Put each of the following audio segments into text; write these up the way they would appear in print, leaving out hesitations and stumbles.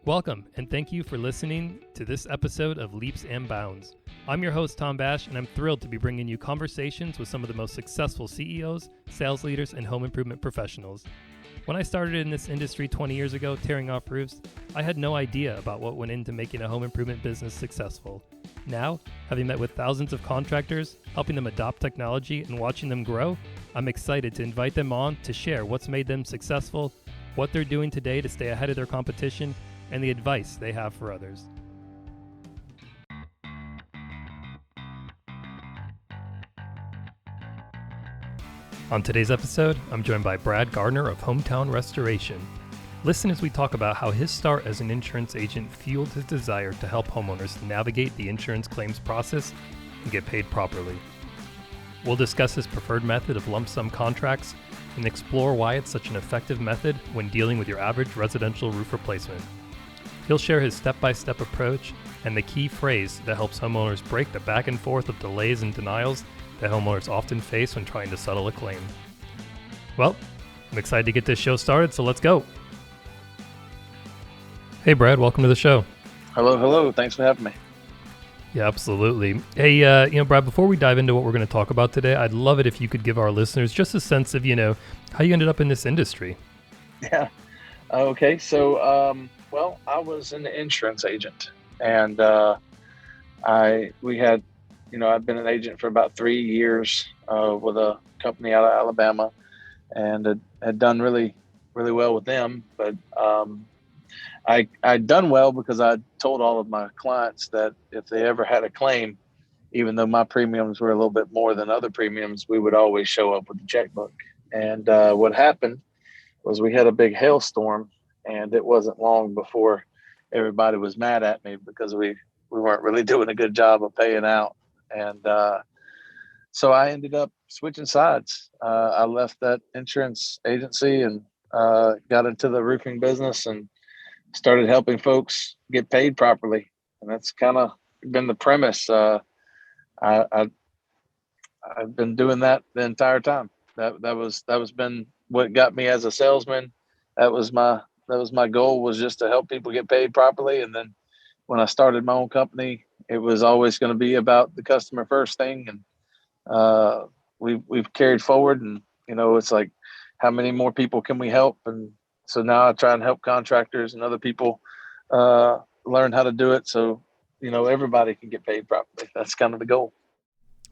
Welcome, and thank you for listening to this episode of Leaps and Bounds. I'm your host, Tom Bash, and I'm thrilled to be bringing you conversations with some of the most successful CEOs, sales leaders, and home improvement professionals. When I started in this industry 20 years ago, tearing off roofs, I had no idea about what went into making a home improvement business successful. Now, having met with thousands of contractors, helping them adopt technology, and watching them grow, I'm excited to invite them on to share what's made them successful, what they're doing today to stay ahead of their competition, and the advice they have for others. On today's episode, I'm joined by Brad Gardner of Hometown Restoration. Listen as we talk about how his start as an insurance agent fueled his desire to help homeowners navigate the insurance claims process and get paid properly. We'll discuss his preferred method of lump sum contracts and explore why it's such an effective method when dealing with your average residential roof replacement. He'll share his step-by-step approach and the key phrase that helps homeowners break the back and forth of delays and denials that homeowners often face when trying to settle a claim. Well, I'm excited to get this show started, so let's go. Hey, Brad, welcome to the show. Hello. Thanks for having me. Yeah, absolutely. Hey, Brad, before we dive into what we're going to talk about today, I'd love it if you could give our listeners just a sense of, how you ended up in this industry. Yeah. Okay. So, I was an insurance agent, and I've been an agent for about 3 years with a company out of Alabama, and had done really, really well with them. But I'd done well because I told all of my clients that if they ever had a claim, even though my premiums were a little bit more than other premiums, we would always show up with the checkbook. And what happened was we had a big hailstorm, and it wasn't long before everybody was mad at me because we weren't really doing a good job of paying out. And so I ended up switching sides. I left that insurance agency and got into the roofing business and started helping folks get paid properly. And that's kind of been the premise. I've been doing that the entire time. That was been what got me as a salesman. That was my goal, was just to help people get paid properly. And then when I started my own company, it was always going to be about the customer first thing. And we've carried forward, and it's like, how many more people can we help? And so now I try and help contractors and other people learn how to do it, so everybody can get paid properly. That's kind of the goal.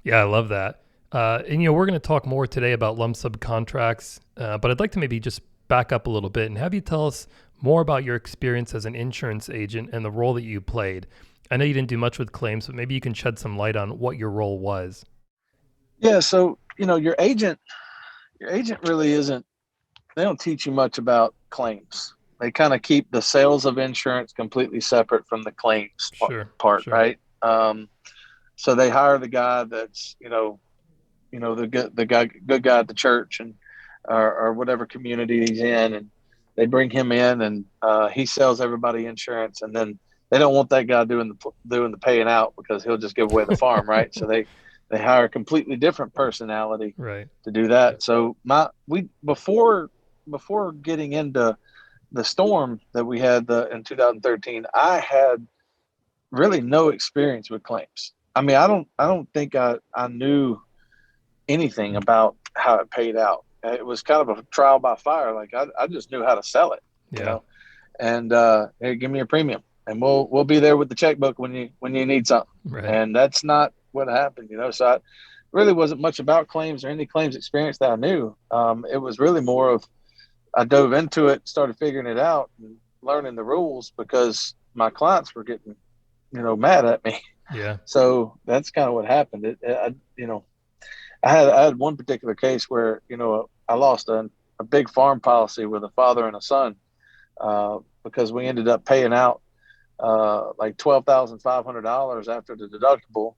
Yeah, I love that. And we're going to talk more today about lump sum contracts, but I'd like to maybe just back up a little bit and have you tell us more about your experience as an insurance agent and the role that you played. I know you didn't do much with claims, but maybe you can shed some light on what your role was. Yeah, so your agent really isn't. They don't teach you much about claims. They kind of keep the sales of insurance completely separate from the claims part, sure. Right? So they hire the guy that's the good guy at the church and or whatever community he's in, and they bring him in, and he sells everybody insurance, and then they don't want that guy doing the paying out because he'll just give away the farm, right? So they hire a completely different personality, right, to do that. So before getting into the storm that we had in 2013, I had really no experience with claims. I mean, I don't think I knew anything about how it paid out. It was kind of a trial by fire. Like I just knew how to sell it, and hey, give me a premium, and we'll be there with the checkbook when you need something. Right. And that's not what happened, So I really wasn't much about claims or any claims experience that I knew. It was really more of, I dove into it, started figuring it out and learning the rules because my clients were getting, mad at me. Yeah. So that's kind of what happened. I had one particular case where, I lost a big farm policy with a father and a son because we ended up paying out like $12,500 after the deductible.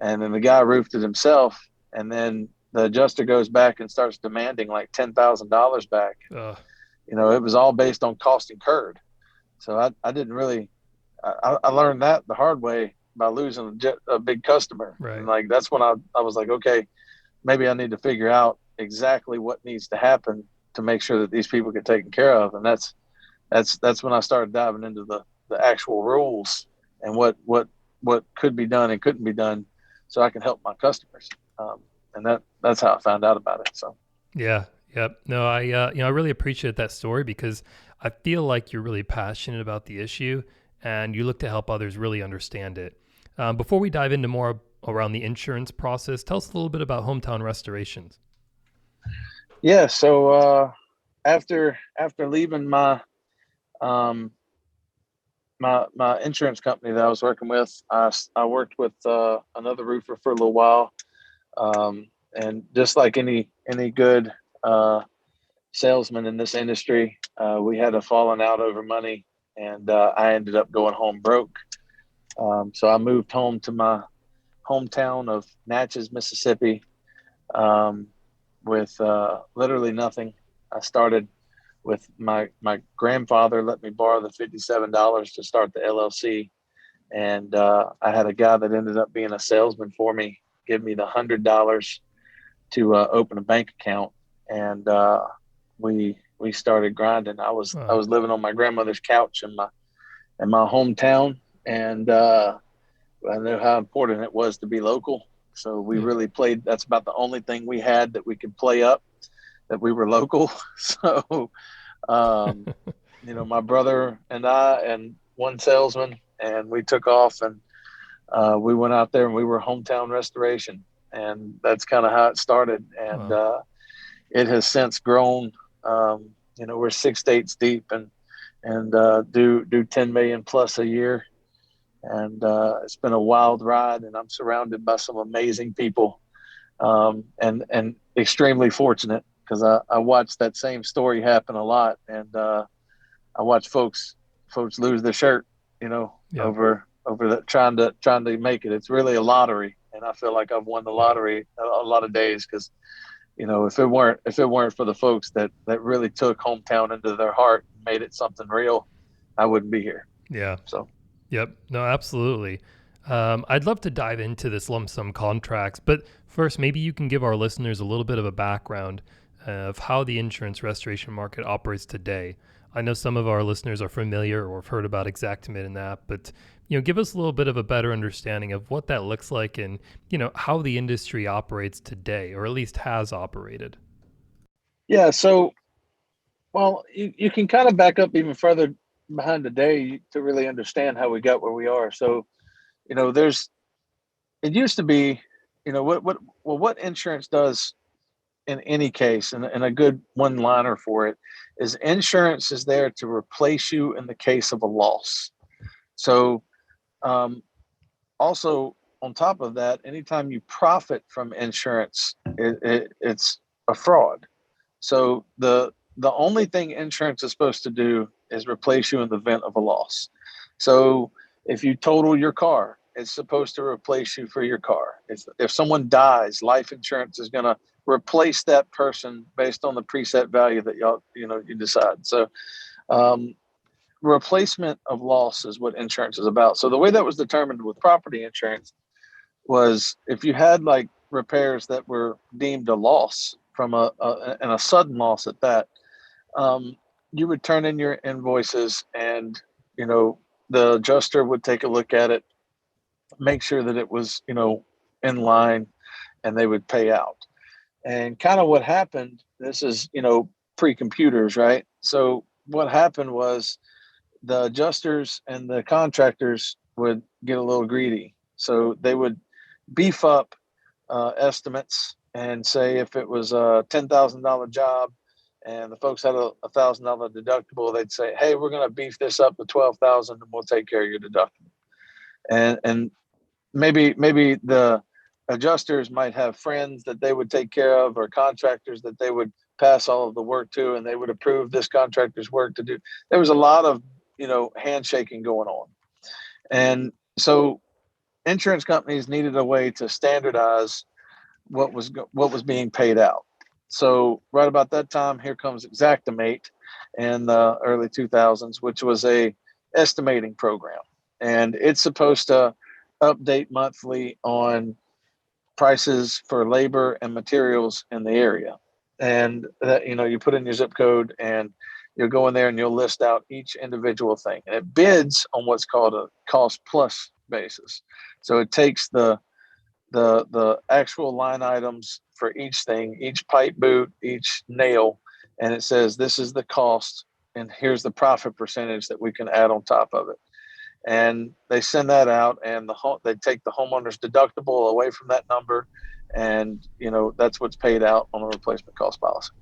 And then the guy roofed it himself. And then the adjuster goes back and starts demanding like $10,000 back. It was all based on cost incurred. So I didn't really, I learned that the hard way by losing a big customer. Right. And like, that's when I was like, okay, maybe I need to figure out exactly what needs to happen to make sure that these people get taken care of. And that's that's when I started diving into the actual rules and what could be done and couldn't be done, so I can help my customers. And that's how I found out about it. So Yeah. Yep. No, I really appreciate that story because I feel like you're really passionate about the issue and you look to help others really understand it. Before we dive into more around the insurance process, tell us a little bit about hometown restorations. yeah, so after leaving um, my insurance company that I was working with, I worked with another roofer for a little while, and just like any good salesman in this industry, we had a falling out over money, and I ended up going home broke. So I moved home to my hometown of Natchez, Mississippi, um, with literally nothing. I started with my grandfather let me borrow the $57 to start the LLC, and I had a guy that ended up being a salesman for me give me the $100 to open a bank account, and we started grinding. I Wow. was living on my grandmother's couch in my hometown, and I knew how important it was to be local. So we Yeah. really played. That's about the only thing we had that we could play up, that we were local. So um, my brother and I and one salesman, and we took off, and we went out there and we were hometown restoration, and that's kind of how it started. And Wow. it has since grown. We're 6 states deep, and do 10 million plus a year, and it's been a wild ride. And I'm surrounded by some amazing people, and extremely fortunate because I watched that same story happen a lot, and I watch folks lose their shirt, Yep. over that trying to make it. It's really a lottery, and I feel like I've won the Wow. lottery a lot of days because if it weren't for the folks that really took hometown into their heart and made it something real, I wouldn't be here. Yeah. So Yep. No, absolutely. I'd love to dive into this lump sum contracts, but first, maybe you can give our listeners a little bit of a background of how the insurance restoration market operates today. I know some of our listeners are familiar or have heard about Xactimate and that, but give us a little bit of a better understanding of what that looks like and how the industry operates today, or at least has operated. yeah, so well, you can kind of back up even further behind the day to really understand how we got where we are. So there's it used to be, what insurance does in any case, and a good one liner for it is insurance is there to replace you in the case of a loss. So, um, also on top of that, anytime you profit from insurance, it's a fraud. So the only thing insurance is supposed to do is replace you in the event of a loss. So if you total your car, it's supposed to replace you for your car. If someone dies, life insurance is going to replace that person based on the preset value that you decide. So um, replacement of loss is what insurance is about. So the way that was determined with property insurance was if you had like repairs that were deemed a loss from and a sudden loss at that, um, you would turn in your invoices, and you know the adjuster would take a look at it, make sure that it was in line, and they would pay out. And kind of what happened, this is pre-computers, right? So what happened was the adjusters and the contractors would get a little greedy, so they would beef up estimates and say if it was a $10,000 job and the folks had a $1,000 deductible, they'd say, "Hey, we're going to beef this up to 12,000, and we'll take care of your deductible." And maybe the adjusters might have friends that they would take care of, or contractors that they would pass all of the work to, and they would approve this contractor's work to do. There was a lot of handshaking going on, and so insurance companies needed a way to standardize what was being paid out. So right about that time, here comes Xactimate in the early 2000s, which was a estimating program, and it's supposed to update monthly on prices for labor and materials in the area. And that you put in your zip code, and you'll go in there and you'll list out each individual thing, and it bids on what's called a cost plus basis. So it takes the actual line items for each thing, each pipe boot, each nail, and it says this is the cost, and here's the profit percentage that we can add on top of it. And they send that out, and they take the homeowner's deductible away from that number, and that's what's paid out on a replacement cost policy.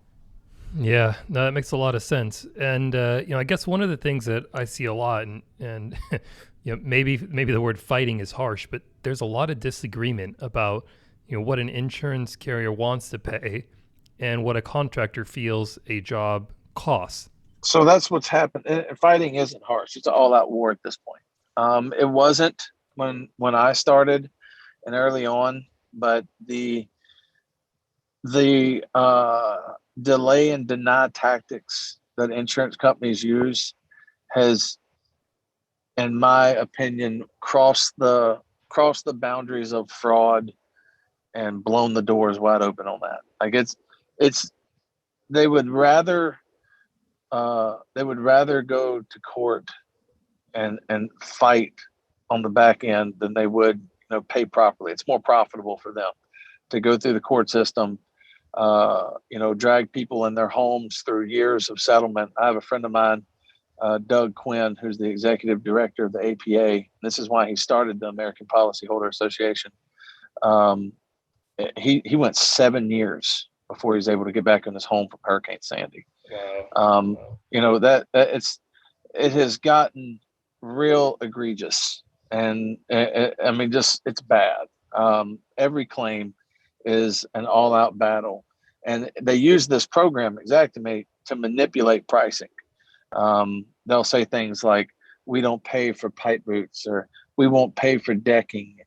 Yeah, no, that makes a lot of sense. And I guess one of the things that I see a lot, and maybe the word fighting is harsh, but there's a lot of disagreement about what an insurance carrier wants to pay and what a contractor feels a job costs. So that's what's happened. Fighting isn't harsh; it's an all-out war at this point. It wasn't when I started and early on, but the delay and deny tactics that insurance companies use has, in my opinion, crossed the boundaries of fraud and blown the doors wide open on that. Like it's they would rather go to court and fight on the back end than they would pay properly. It's more profitable for them to go through the court system, drag people in their homes through years of settlement. I have a friend of mine, Doug Quinn, who's the executive director of the APA. This is why he started the American Policyholder Association. He went 7 years before he was able to get back in his home from Hurricane Sandy. Wow. It has gotten real egregious, and it's bad. Every claim is an all-out battle, and they use this program Xactimate to manipulate pricing. They'll say things like, we don't pay for pipe boots, or we won't pay for decking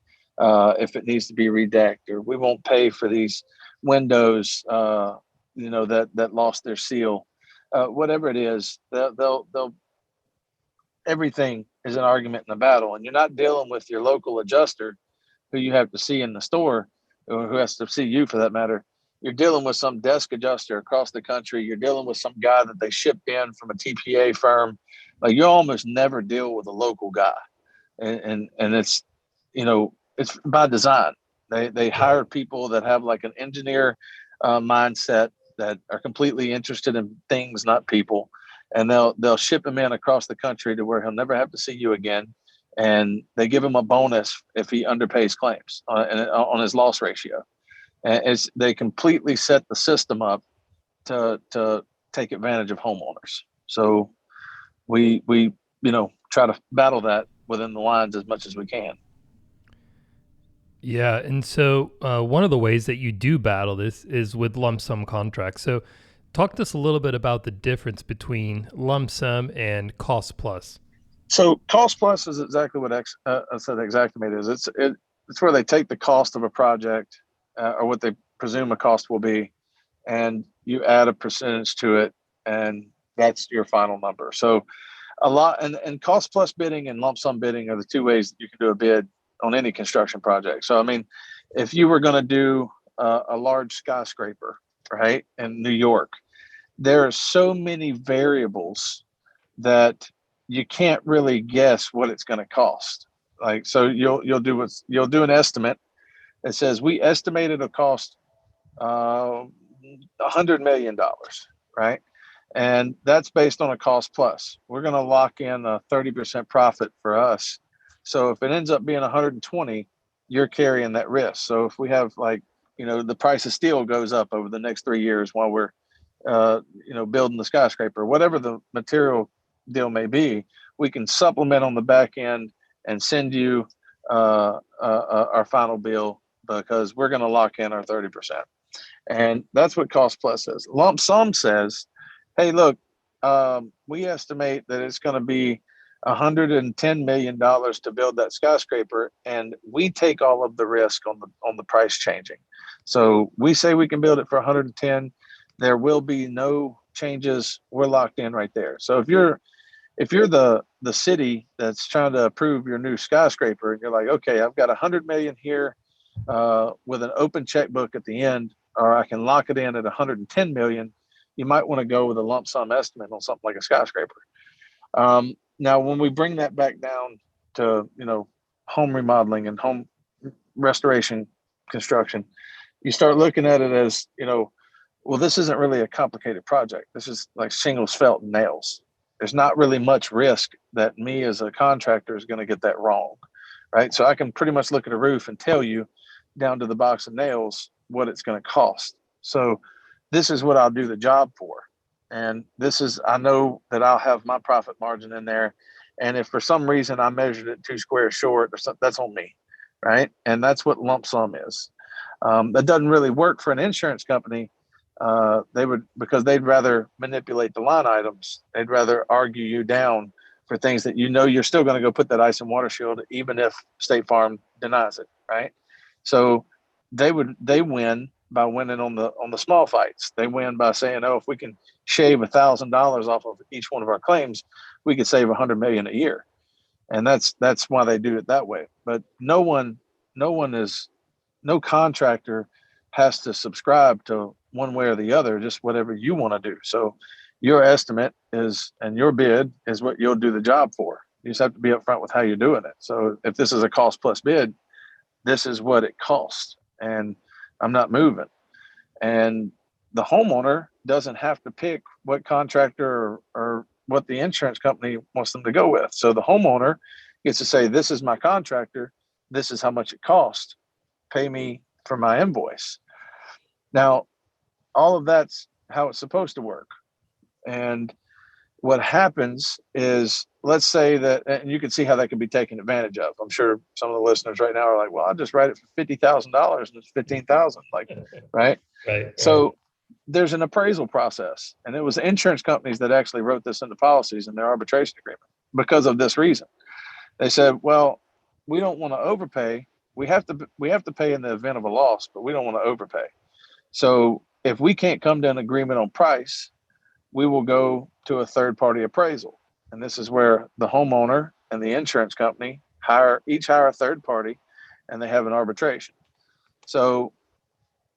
if it needs to be redecked, or we won't pay for these windows that lost their seal. Whatever it is, they'll everything is an argument in a battle, and you're not dealing with your local adjuster who you have to see in the store, or who has to see you for that matter. You're dealing with some desk adjuster across the country. You're dealing with some guy that they shipped in from a TPA firm. Like, you almost never deal with a local guy, and it's it's by design. They hire people that have like an engineer mindset, that are completely interested in things, not people, and they'll ship him in across the country to where he'll never have to see you again. And they give him a bonus if he underpays claims on his loss ratio. And they completely set the system up to take advantage of homeowners. So we try to battle that within the lines as much as we can. Yeah, and so one of the ways that you do battle this is with lump sum contracts. So talk to us a little bit about the difference between lump sum and cost plus. So cost plus is exactly what I said Xactimate is. It's where they take the cost of a project, or what they presume a cost will be, and you add a percentage to it, and that's your final number. So a lot, and cost plus bidding and lump sum bidding are the two ways that you can do a bid on any construction project. So, I mean, if you were going to do a large skyscraper, right, in New York, there are so many variables that you can't really guess what it's going to cost. Like, so you'll do an estimate that says we estimate it'll cost $100 million, right? And that's based on a cost plus. We're going to lock in a 30% profit for us. So if it ends up being 120, you're carrying that risk. So if we have, like, the price of steel goes up over the next 3 years while we're building the skyscraper, whatever the material deal may be, we can supplement on the back end and send you our final bill, because we're going to lock in our 30%. And that's what cost plus says. Lump sum says, hey, look, we estimate that it's going to be $110 million to build that skyscraper, and we take all of the risk on the price changing. So we say we can build it for 110. There will be no changes. We're locked in right there. So if you're the city that's trying to approve your new skyscraper, and you're like, okay, I've got 100 million here with an open checkbook at the end, or I can lock it in at 110 million. you might want to go with a lump sum estimate on something like a skyscraper. Now, when we bring that back down to, home remodeling and home restoration construction, you start looking at it as, well, this isn't really a complicated project. This is like shingles, felt, and nails. There's not really much risk that me as a contractor is going to get that wrong, right? So I can pretty much look at a roof and tell you down to the box of nails what it's going to cost. So this is what I'll do the job for. And I know that I'll have my profit margin in there. And if for some reason I measured it 2 squares short or something, that's on me, right? And that's what lump sum is. That doesn't really work for an insurance company. Because they'd rather manipulate the line items. They'd rather argue you down for things that you're still going to go put that ice and water shield, even if State Farm denies it, right? So they win by winning on the small fights. They win by saying, oh, if we can shave $1,000 off of each one of our claims, we could save $100 million a year. And that's why they do it that way. But no contractor has to subscribe to one way or the other, just whatever you want to do. So your estimate and your bid is what you'll do the job for. You just have to be upfront with how you're doing it. So if this is a cost plus bid, this is what it costs, and I'm not moving. And the homeowner doesn't have to pick what contractor or what the insurance company wants them to go with. So the homeowner gets to say, this is my contractor. This is how much it costs. Pay me for my invoice. Now, all of that's how it's supposed to work. And what happens is, let's say that, and you can see how that can be taken advantage of. I'm sure some of the listeners right now are like, well, I'll just write it for $50,000 and it's 15,000, like, right? Right. So there's an appraisal process, and it was insurance companies that actually wrote this into policies in their arbitration agreement because of this reason. They said, well, we don't want to overpay. We have to pay in the event of a loss, but we don't want to overpay. So if we can't come to an agreement on price, we will go to a third-party appraisal. And this is where the homeowner and the insurance company each hire a third party, and they have an arbitration. So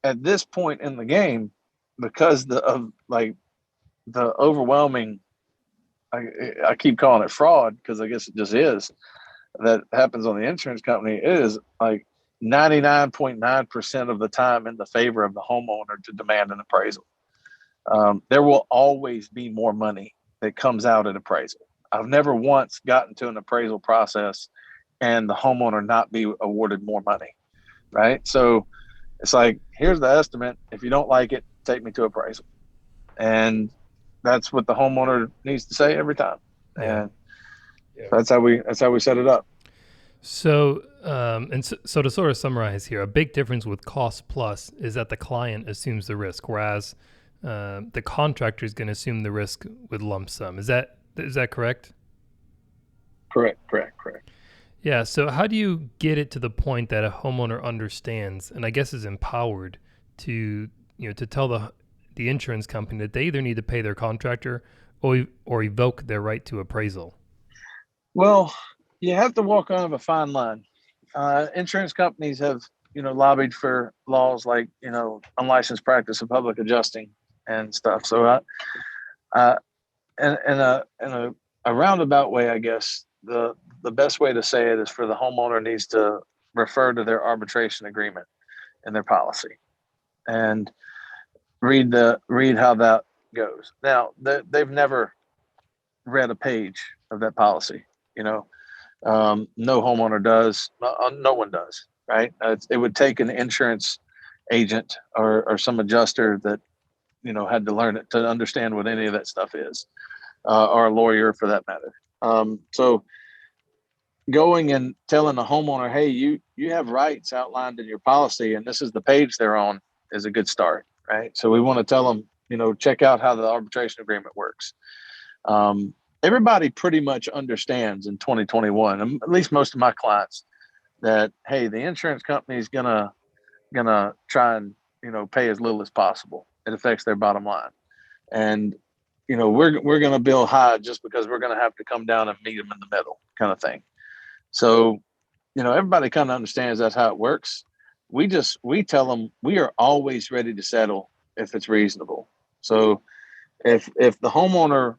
at this point in the game, because of the overwhelming, I keep calling it fraud because I guess it just is, that happens on the insurance company, it is like 99.9% of the time in the favor of the homeowner to demand an appraisal. There will always be more money that comes out at appraisal. I've never once gotten to an appraisal process and the homeowner not be awarded more money, right? So it's like, here's the estimate. If you don't like it, take me to appraisal. And that's what the homeowner needs to say every time. Yeah. And that's how we set it up. So, so to sort of summarize here, a big difference with cost plus is that the client assumes the risk, whereas the contractor is going to assume the risk with lump sum. Is that correct? Correct. Yeah. So how do you get it to the point that a homeowner understands and I guess is empowered to tell the insurance company that they either need to pay their contractor or evoke their right to appraisal? Well, you have to walk on a fine line. Insurance companies have, lobbied for laws like, unlicensed practice of public adjusting and stuff. So, in a roundabout way, I guess the best way to say it is for the homeowner needs to refer to their arbitration agreement in their policy and read how that goes. Now, they've never read a page of that policy. No homeowner does. No one does, right? It would take an insurance agent or some adjuster that, had to learn it to understand what any of that stuff is, or a lawyer for that matter. So going and telling the homeowner, hey, you have rights outlined in your policy, and this is the page they're on, is a good start, right? So we want to tell them, check out how the arbitration agreement works. Everybody pretty much understands in 2021, at least most of my clients, that, hey, the insurance company is gonna try and pay as little as possible. It affects their bottom line, and we're gonna bill high just because we're gonna have to come down and meet them in the middle, kind of thing. So everybody kind of understands that's how it works. We tell them we are always ready to settle if it's reasonable. So If the homeowner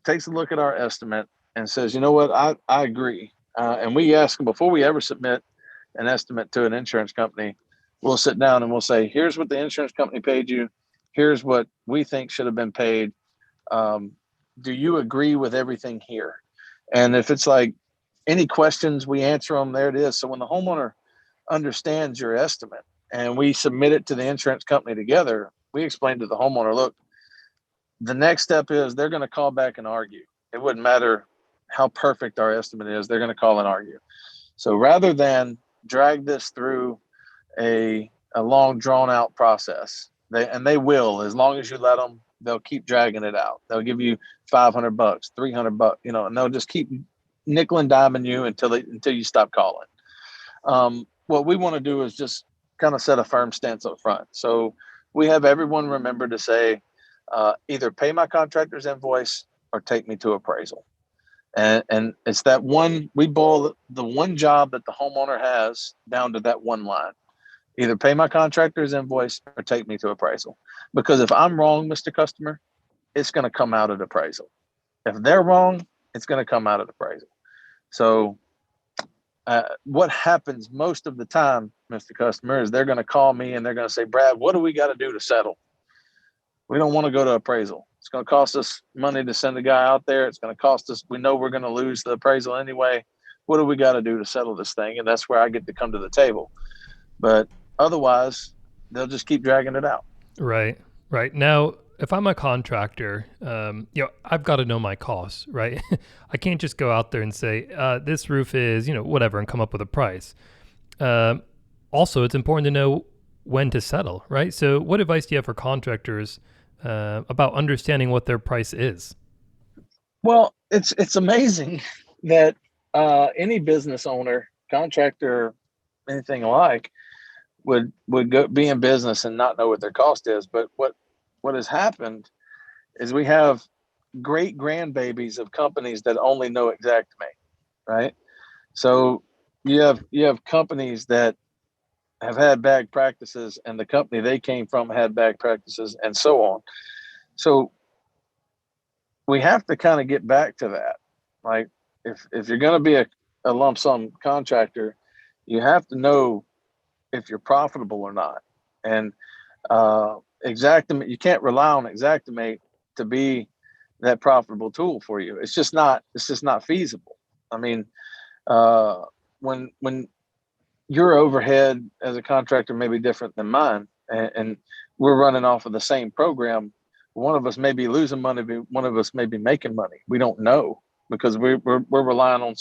takes a look at our estimate and says, you know what, I agree, and we ask them before we ever submit an estimate to an insurance company, we'll sit down and we'll say, here's what the insurance company paid you. Here's what we think should have been paid. Do you agree with everything here? And if it's like any questions, we answer them. There it is. So when the homeowner understands your estimate and we submit it to the insurance company together, we explain to the homeowner, look, the next step is they're going to call back and argue. It wouldn't matter how perfect our estimate is. They're going to call and argue. So rather than drag this through a long drawn out process, they will, as long as you let them, they'll keep dragging it out. They'll give you $500, $300, and they'll just keep nickel and diming you until you stop calling. What we want to do is just kind of set a firm stance up front. So we have everyone remember to say, either pay my contractor's invoice or take me to appraisal. And it's that one, we boil the one job that the homeowner has down to that one line. Either pay my contractor's invoice or take me to appraisal. Because if I'm wrong, Mr. Customer, it's going to come out at appraisal. If they're wrong, it's going to come out at appraisal. So what happens most of the time, Mr. Customer, is they're going to call me and they're going to say, Brad, what do we got to do to settle? We don't want to go to appraisal. It's going to cost us money to send a guy out there. It's going to cost us, we know we're going to lose the appraisal anyway. What do we got to do to settle this thing? And that's where I get to come to the table. But otherwise, they'll just keep dragging it out. Right. Now, if I'm a contractor, I've got to know my costs, right? I can't just go out there and say, this roof is, whatever, and come up with a price. Also, it's important to know when to settle, right? So what advice do you have for contractors about understanding what their price is? Well, it's amazing that any business owner, contractor, anything alike, would go be in business and not know what their cost is. But what has happened is we have great grandbabies of companies that only know Xactimate, right? So you have companies that have had bad practices, and the company they came from had bad practices, and so on. So we have to kind of get back to that. Like if you're going to be a lump sum contractor, you have to know if you're profitable or not. And Xactimate, you can't rely on Xactimate to be that profitable tool for you. It's just not feasible. I mean, when your overhead as a contractor may be different than mine, and we're running off of the same program, one of us may be losing money, one of us may be making money. We don't know, because we're relying on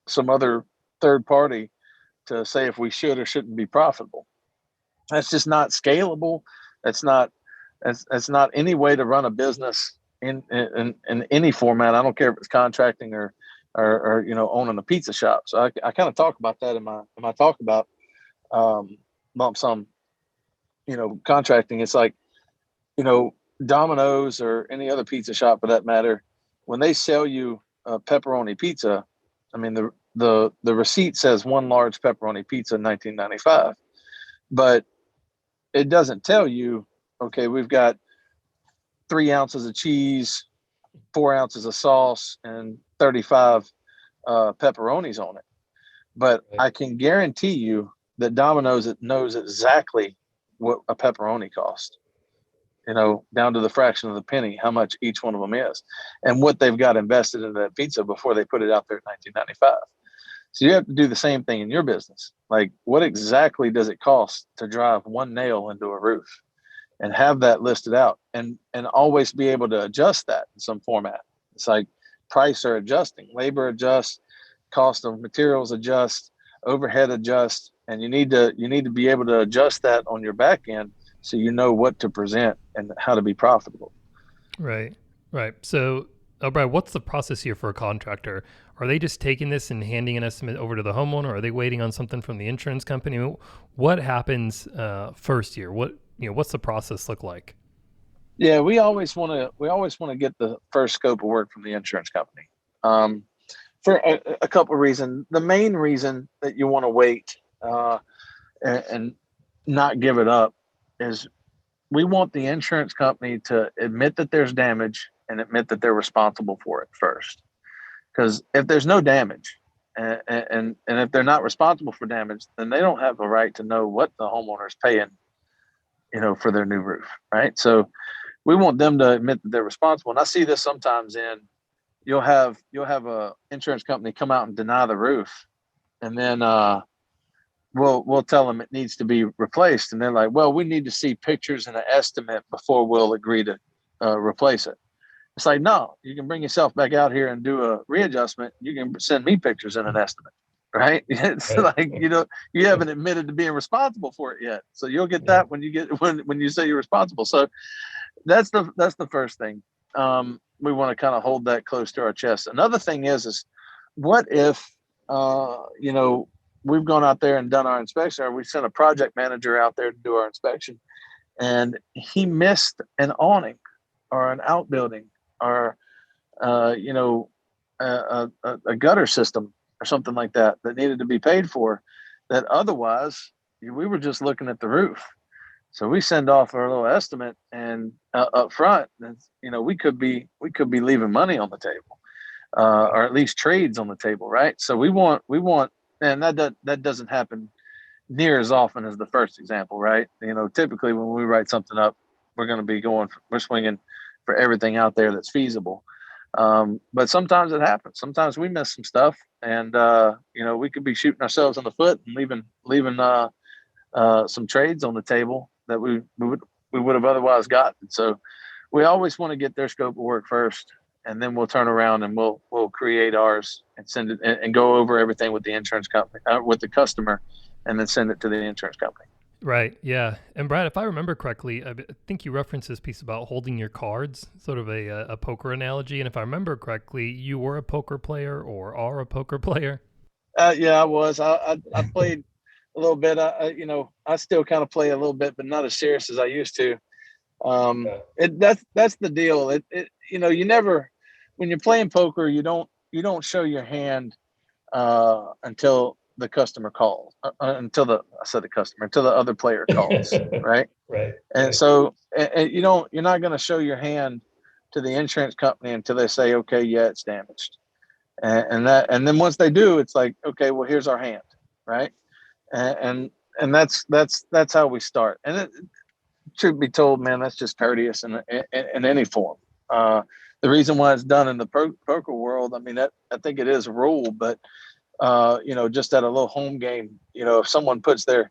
some other third party to say if we should or shouldn't be profitable. That's just not scalable. That's not any way to run a business in any format. I don't care if it's contracting or owning a pizza shop. So I kind of talk about that in my talk about lump sum, contracting. It's like, Domino's or any other pizza shop for that matter, when they sell you a pepperoni pizza, I mean the receipt says one large pepperoni pizza, $19.95, but it doesn't tell you, okay, we've got 3 ounces of cheese, 4 ounces of sauce, and 35 pepperonis on it. But I can guarantee you that Domino's knows exactly what a pepperoni costs, down to the fraction of the penny, how much each one of them is, and what they've got invested into that pizza before they put it out there at $19.95. So you have to do the same thing in your business. Like, what exactly does it cost to drive one nail into a roof, and have that listed out, and always be able to adjust that in some format. It's like price are adjusting, labor adjusts, cost of materials adjust, overhead adjust, and you need to be able to adjust that on your back end, so you know what to present and how to be profitable. Right. So, Brad, what's the process here for a contractor? Are they just taking this and handing an estimate over to the homeowner? Are they waiting on something from the insurance company? What happens first here? What's the process look like? Yeah, we always want to get the first scope of work from the insurance company, for a couple of reasons. The main reason that you want to wait and not give it up is we want the insurance company to admit that there's damage and admit that they're responsible for it first. Because if there's no damage and if they're not responsible for damage, then they don't have a right to know what the homeowner is paying, for their new roof, right? So we want them to admit that they're responsible. And I see this sometimes you'll have a insurance company come out and deny the roof, and then we'll tell them it needs to be replaced, and they're like, well, we need to see pictures and an estimate before we'll agree to replace it. It's like, no, you can bring yourself back out here and do a readjustment. You can send me pictures and an estimate, right? It's Right. like, you haven't admitted to being responsible for it yet. So you'll get that when you say you're responsible. So that's the first thing. We want to kind of hold that close to our chest. Another thing is what if, we've gone out there and done our inspection, or we sent a project manager out there to do our inspection, and he missed an awning or an outbuilding or a gutter system or something like that needed to be paid for, that otherwise we were just looking at the roof. So we send off our little estimate and up front, and, we could be leaving money on the table, or at least trades on the table, right? So we want, and that doesn't happen near as often as the first example, right? Typically when we write something up, we're swinging for everything out there that's feasible. But sometimes it happens. Sometimes we miss some stuff, and we could be shooting ourselves in the foot and leaving some trades on the table that we would have otherwise gotten. So we always want to get their scope of work first, and then we'll turn around and we'll create ours and send it and go over everything with the insurance company, with the customer, and then send it to the insurance company. Right. Yeah. And Brad, if I remember correctly, I think you referenced this piece about holding your cards, sort of a poker analogy. And if I remember correctly, you were a poker player or are a poker player. Yeah, I was. I played a little bit. I still kind of play a little bit, but not as serious as I used to. That's the deal. You never, when you're playing poker, you don't show your hand until the customer calls, until the other player calls, right? Right. And so you're not going to show your hand to the insurance company until they say, okay, yeah, it's damaged. And then once they do, it's like, okay, well, here's our hand, right? And that's how we start. And truth be told, man, that's just courteous in any form. The reason why it's done in the poker world, I mean, I think it is a rule, but just at a little home game, if someone puts their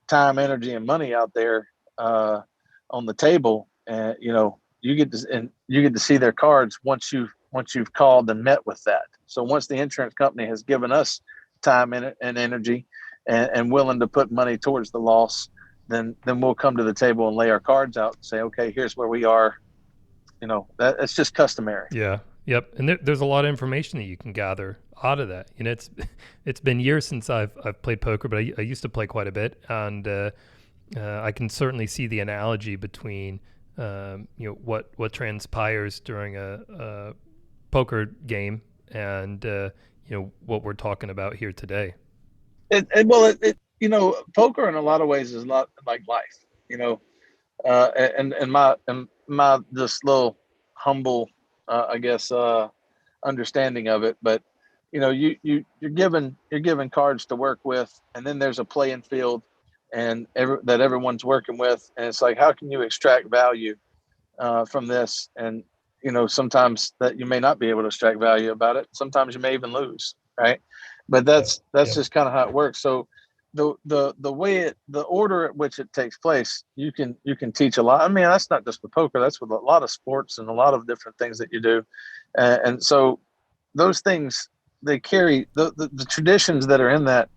time, energy, and money out there on the table, and you get to see their cards once you've called and met with that. So once the insurance company has given us time and energy and willing to put money towards the loss, then we'll come to the table and lay our cards out and say, okay, here's where we are. That's just customary. Yeah. Yep. And there's a lot of information that you can gather out of that. It's been years since I've played poker, but I used to play quite a bit, and I can certainly see the analogy between what transpires during a poker game and what we're talking about here today. Poker in a lot of ways is a lot like life. And my this little humble, I guess, understanding of it, but you're given cards to work with, and then there's a playing field and that everyone's working with, and it's like, how can you extract value from this? And sometimes that you may not be able to extract value about it. Sometimes you may even lose, right? But that's just kind of how it works. So the way the order at which it takes place, you can teach a lot. I mean, that's not just with poker, that's with a lot of sports and a lot of different things that you do. And so those things, they carry the traditions that are in that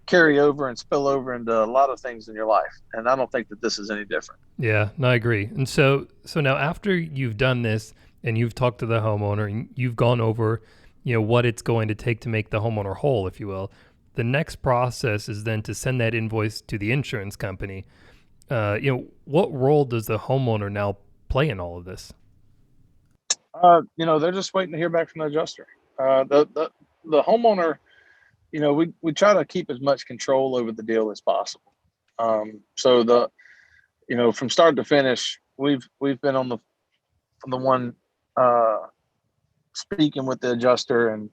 carry over and spill over into a lot of things in your life. And I don't think that this is any different. Yeah, no, I agree. And so now after you've done this and you've talked to the homeowner and you've gone over, what it's going to take to make the homeowner whole, if you will, the next process is then to send that invoice to the insurance company. What role does the homeowner now play in all of this? They're just waiting to hear back from the adjuster. The homeowner, we try to keep as much control over the deal as possible. So from start to finish, we've been on the one uh, speaking with the adjuster and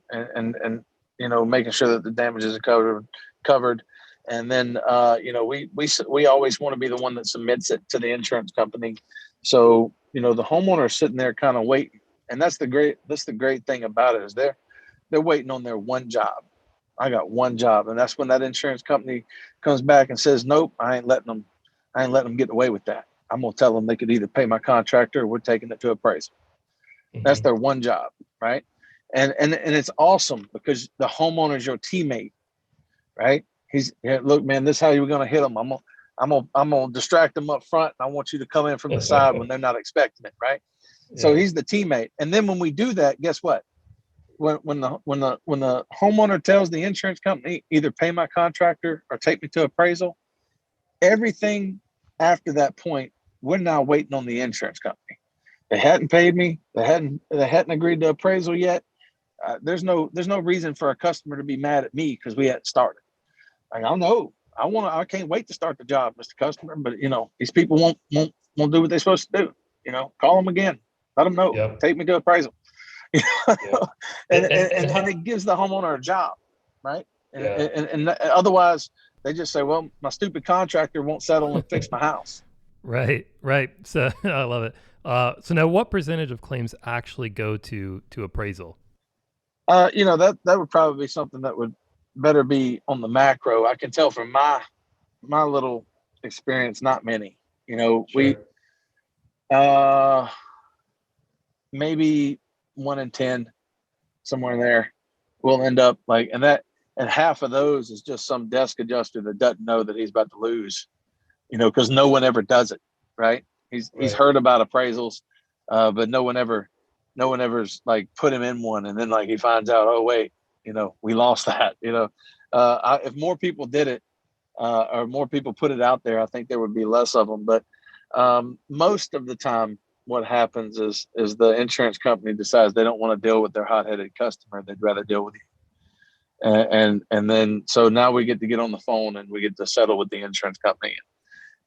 making sure that the damages are covered. And then we always want to be the one that submits it to the insurance company. So the homeowner is sitting there kind of waiting, and that's the great thing about it is they're waiting on their one job. I got one job, and that's when that insurance company comes back and says, "Nope, I ain't letting them get away with that. I'm gonna tell them they could either pay my contractor or we're taking it to appraisal." That's their one job, right? And it's awesome because the homeowner's your teammate, right? Look, man, this is how you're gonna hit them. I'm gonna distract them up front, and I want you to come in from the side when they're not expecting it, right? Yeah. So he's the teammate. And then when we do that, guess what? When the homeowner tells the insurance company either pay my contractor or take me to appraisal, everything after that point, we're now waiting on the insurance company. They hadn't paid me. They hadn't agreed to appraisal yet. There's no reason for a customer to be mad at me because we hadn't started. Like, I know I can't wait to start the job, Mr. Customer. But these people won't do what they're supposed to do. Call them again. Let them know. Yep. Take me to appraisal. Yeah. and it gives the homeowner a job, right? And otherwise they just say, well, my stupid contractor won't settle and fix my house. Right. So I love it. So now what percentage of claims actually go to appraisal? That would probably be something that would better be on the macro. I can tell from my little experience, not many. Sure. We maybe 1 in 10, somewhere in there, will end up like, and half of those is just some desk adjuster that doesn't know that he's about to lose, because no one ever does it, right? He's heard about appraisals, but no one ever's like put him in one, and then like he finds out, oh wait, we lost that. If more people did it, or more people put it out there, I think there would be less of them. But most of the time, what happens is the insurance company decides they don't want to deal with their hot-headed customer. They'd rather deal with you. And then so now we get to get on the phone and we get to settle with the insurance company.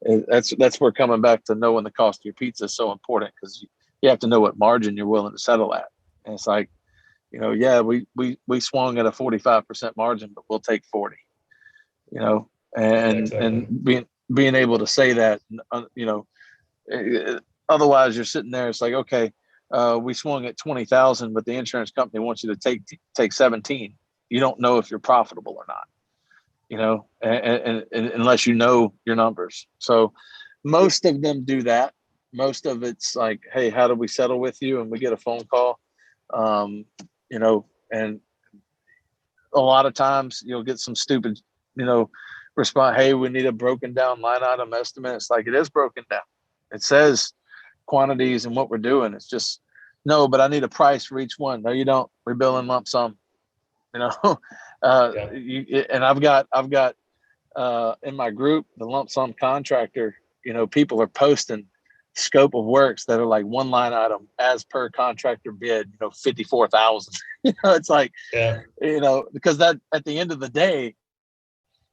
And that's where coming back to knowing the cost of your pizza is so important, because you have to know what margin you're willing to settle at. And it's like, we swung at a 45% margin, but we'll take 40. And being able to say that, otherwise you're sitting there. It's like, okay, we swung at 20,000, but the insurance company wants you to take 17. You don't know if you're profitable or not, and unless you know your numbers. So most of them do that. Most of it's like, hey, how do we settle with you? And we get a phone call, and a lot of times you'll get some stupid, response. Hey, we need a broken down line item estimate. It's like, it is broken down. It says quantities and what we're doing. It's just, no, but I need a price for each one. No, you don't. We're billing lump sum. And I've got in my group, the lump sum contractor, people are posting scope of works that are like one line item as per contractor bid, 54,000. It's like, because that at the end of the day,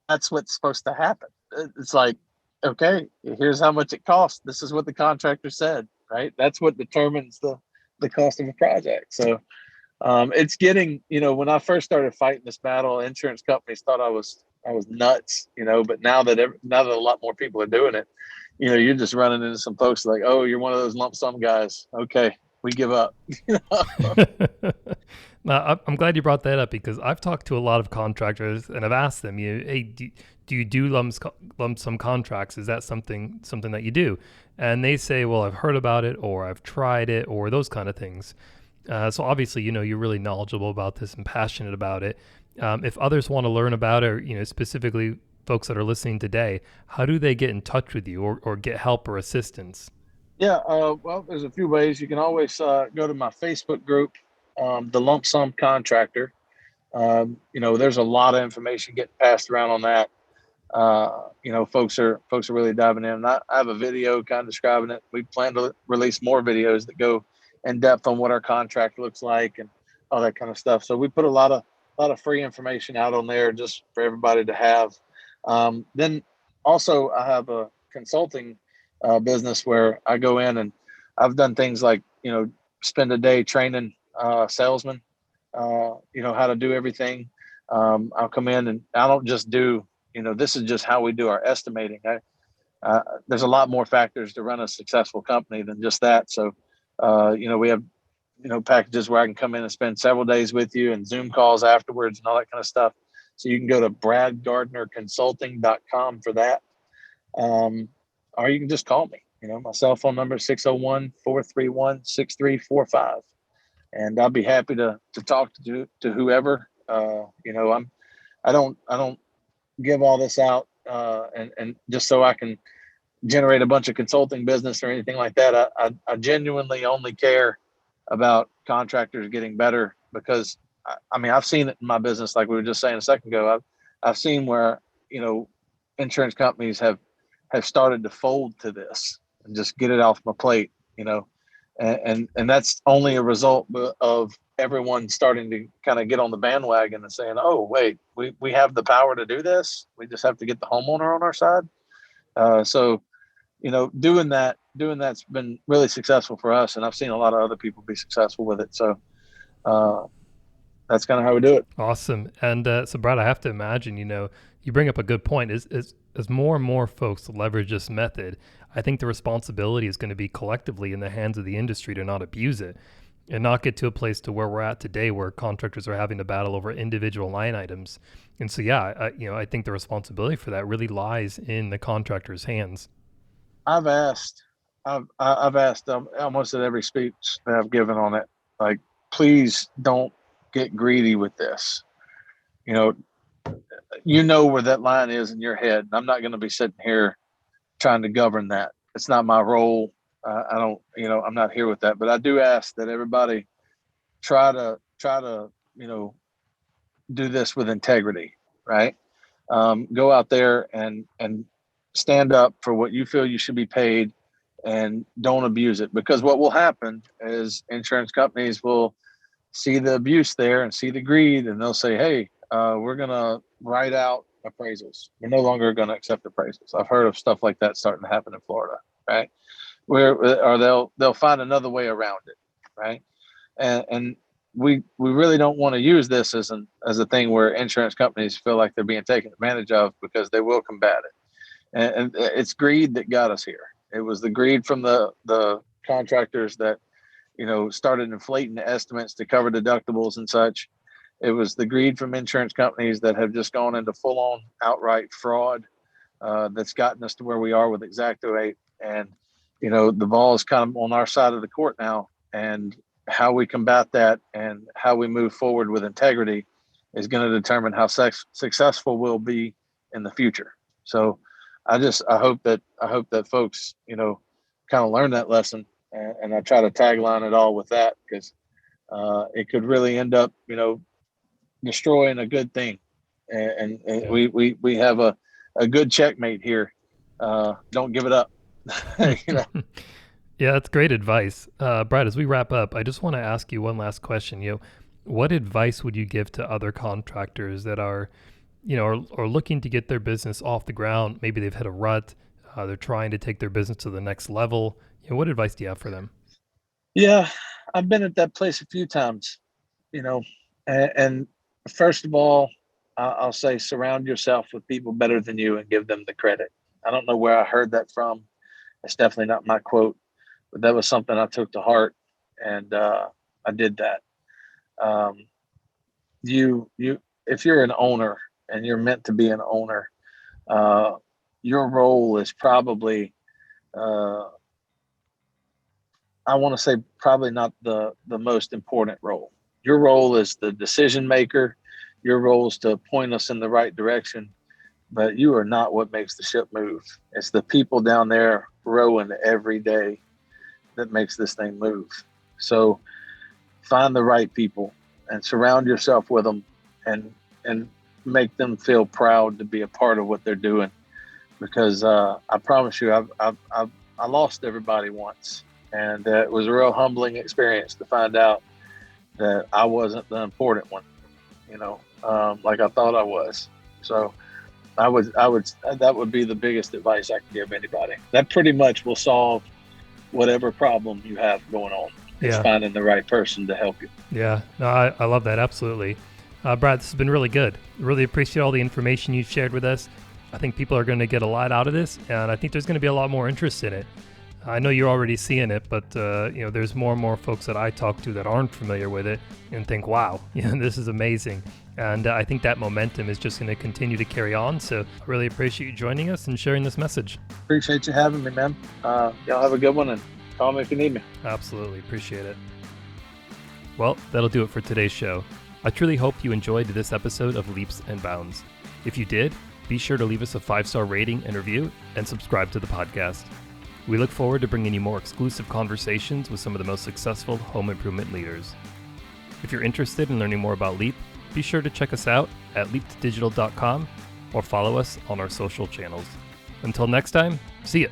that's what's supposed to happen. It's like, okay, here's how much it costs. This is what the contractor said, right? That's what determines the cost of a project. So it's getting, when I first started fighting this battle, insurance companies thought I was nuts, but now that a lot more people are doing it, you're just running into some folks like, oh, you're one of those lump sum guys. Okay, we give up. Now, I'm glad you brought that up, because I've talked to a lot of contractors and I've asked them, hey, do you do lump sum contracts? Is that something that you do? And they say, well, I've heard about it, or I've tried it, or those kind of things. So obviously, you're really knowledgeable about this and passionate about it. If others want to learn about it, or, specifically folks that are listening today, how do they get in touch with you or get help or assistance? Yeah, well, there's a few ways. You can always go to my Facebook group, the Lump Sum Contractor. There's a lot of information getting passed around on that. Folks are really diving in. I have a video kind of describing it. We plan to release more videos that go in depth on what our contract looks like and all that kind of stuff. So we put a lot of free information out on there just for everybody to have. Then also I have a consulting business where I go in and I've done things like, spend a day training salesmen, how to do everything. I'll come in and I don't just do, this is just how we do our estimating. There's a lot more factors to run a successful company than just that. So, we have, packages where I can come in and spend several days with you and Zoom calls afterwards and all that kind of stuff. So you can go to bradgardnerconsulting.com for that. Or you can just call me. My cell phone number is 601-431-6345. And I'll be happy to talk to whoever. I don't give all this out and just so I can generate a bunch of consulting business or anything like that. I genuinely only care about contractors getting better because I've seen it in my business, like we were just saying a second ago. I've seen where, insurance companies have started to fold to this and just get it off my plate, and that's only a result of everyone starting to kind of get on the bandwagon and saying, oh, wait, we have the power to do this. We just have to get the homeowner on our side. So, doing that's been really successful for us. And I've seen a lot of other people be successful with it. So that's kind of how we do it. Awesome. And so, Brad, I have to imagine, you bring up a good point. As more and more folks leverage this method, I think the responsibility is going to be collectively in the hands of the industry to not abuse it and not get to a place to where we're at today where contractors are having to battle over individual line items. And so, I think the responsibility for that really lies in the contractor's hands. I've asked almost at every speech that I've given on it, like, please don't get greedy with this. Where that line is in your head. I'm not going to be sitting here trying to govern that. It's not my role. I'm not here with that, but I do ask that everybody try to, do this with integrity, right? Go out there and stand up for what you feel you should be paid and don't abuse it, because what will happen is insurance companies will see the abuse there and see the greed, and they'll say, hey, we're going to write out appraisals. We're no longer going to accept appraisals. I've heard of stuff like that starting to happen in Florida, right? Or they'll find another way around it, right? And we really don't want to use this as a thing where insurance companies feel like they're being taken advantage of, because they will combat it. And it's greed that got us here. It was the greed from the contractors that, started inflating the estimates to cover deductibles and such. It was the greed from insurance companies that have just gone into full-on outright fraud that's gotten us to where we are with Xactimate. And, the ball is kind of on our side of the court now. And how we combat that and how we move forward with integrity is going to determine how successful we'll be in the future. So I hope that folks, kind of learn that lesson, and I try to tagline it all with that, because it could really end up, destroying a good thing. And we have a good checkmate here. Don't give it up. Yeah, that's great advice. Brad, as we wrap up, I just want to ask you one last question. What advice would you give to other contractors that are looking to get their business off the ground? Maybe they've hit a rut. They're trying to take their business to the next level. What advice do you have for them? Yeah, I've been at that place a few times, and first of all, I'll say surround yourself with people better than you and give them the credit. I don't know where I heard that from. It's definitely not my quote, but that was something I took to heart, and I did that. If you're an owner and you're meant to be an owner, your role is probably, I want to say, probably not the most important role. Your role is the decision maker. Your role is to point us in the right direction, but you are not what makes the ship move. It's the people down there rowing every day that makes this thing move. So find the right people and surround yourself with them, and make them feel proud to be a part of what they're doing. Because I promise you, I lost everybody once, and it was a real humbling experience to find out that I wasn't the important one, like I thought I was. So that would be the biggest advice I could give anybody. That pretty much will solve whatever problem you have going on. Is finding the right person to help you. Yeah, no, I love that. Absolutely. Brad, this has been really good. Really appreciate all the information you've shared with us. I think people are going to get a lot out of this, and I think there's going to be a lot more interest in it. I know you're already seeing it, but there's more and more folks that I talk to that aren't familiar with it and think, wow, this is amazing. And I think that momentum is just going to continue to carry on. So I really appreciate you joining us and sharing this message. Appreciate you having me, man. Y'all have a good one, and call me if you need me. Absolutely. Appreciate it. Well, that'll do it for today's show. I truly hope you enjoyed this episode of Leaps and Bounds. If you did, be sure to leave us a 5-star rating and review and subscribe to the podcast. We look forward to bringing you more exclusive conversations with some of the most successful home improvement leaders. If you're interested in learning more about Leap, be sure to check us out at leapdigital.com or follow us on our social channels. Until next time, see ya!